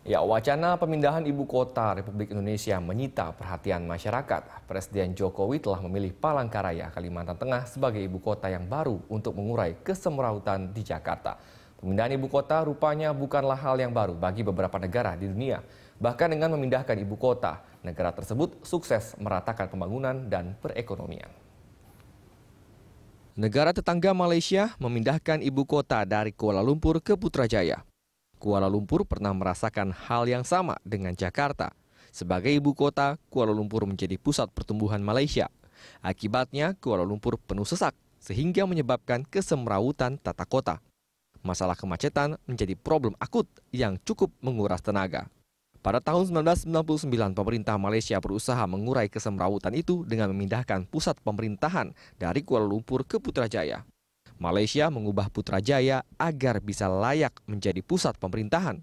Ya, wacana pemindahan ibu kota Republik Indonesia menyita perhatian masyarakat. Presiden Jokowi telah memilih Palangkaraya, Kalimantan Tengah sebagai ibu kota yang baru untuk mengurai kesemrautan di Jakarta. Pemindahan ibu kota rupanya bukanlah hal yang baru bagi beberapa negara di dunia. Bahkan dengan memindahkan ibu kota, negara tersebut sukses meratakan pembangunan dan perekonomian. Negara tetangga Malaysia memindahkan ibu kota dari Kuala Lumpur ke Putrajaya. Kuala Lumpur pernah merasakan hal yang sama dengan Jakarta. Sebagai ibu kota, Kuala Lumpur menjadi pusat pertumbuhan Malaysia. Akibatnya, Kuala Lumpur penuh sesak, sehingga menyebabkan kesemrawutan tata kota. Masalah kemacetan menjadi problem akut yang cukup menguras tenaga. Pada tahun 1999, pemerintah Malaysia berusaha mengurai kesemrawutan itu dengan memindahkan pusat pemerintahan dari Kuala Lumpur ke Putrajaya. Malaysia mengubah Putrajaya agar bisa layak menjadi pusat pemerintahan.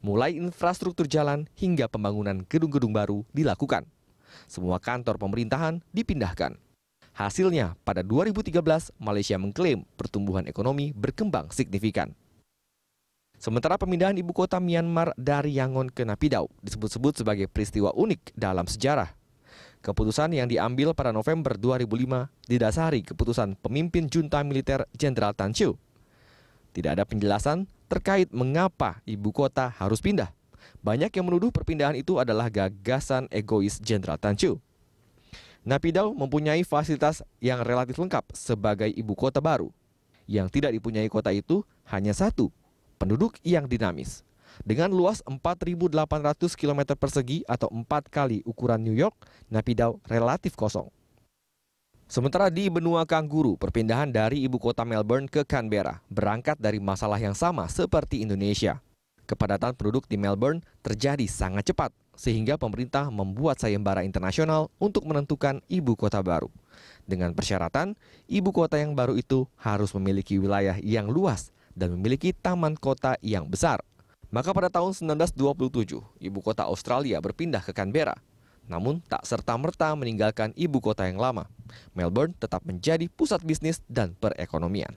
Mulai infrastruktur jalan hingga pembangunan gedung-gedung baru dilakukan. Semua kantor pemerintahan dipindahkan. Hasilnya, pada 2013, Malaysia mengklaim pertumbuhan ekonomi berkembang signifikan. Sementara pemindahan ibu kota Myanmar dari Yangon ke Naypyidaw disebut-sebut sebagai peristiwa unik dalam sejarah. Keputusan yang diambil pada November 2005 didasari keputusan pemimpin junta militer Jenderal Tan Siew. Tidak ada penjelasan terkait mengapa ibu kota harus pindah. Banyak yang menuduh perpindahan itu adalah gagasan egois Jenderal Tan Siew. Naypyidaw mempunyai fasilitas yang relatif lengkap sebagai ibu kota baru. Yang tidak dipunyai kota itu hanya satu, penduduk yang dinamis. Dengan luas 4.800 km persegi atau 4 kali ukuran New York, Naypyidaw relatif kosong. Sementara di benua Kangguru, perpindahan dari ibu kota Melbourne ke Canberra berangkat dari masalah yang sama seperti Indonesia. Kepadatan penduduk di Melbourne terjadi sangat cepat, sehingga pemerintah membuat sayembara internasional untuk menentukan ibu kota baru. Dengan persyaratan, ibu kota yang baru itu harus memiliki wilayah yang luas dan memiliki taman kota yang besar. Maka pada tahun 1927, ibu kota Australia berpindah ke Canberra. Namun tak serta-merta meninggalkan ibu kota yang lama. Melbourne tetap menjadi pusat bisnis dan perekonomian.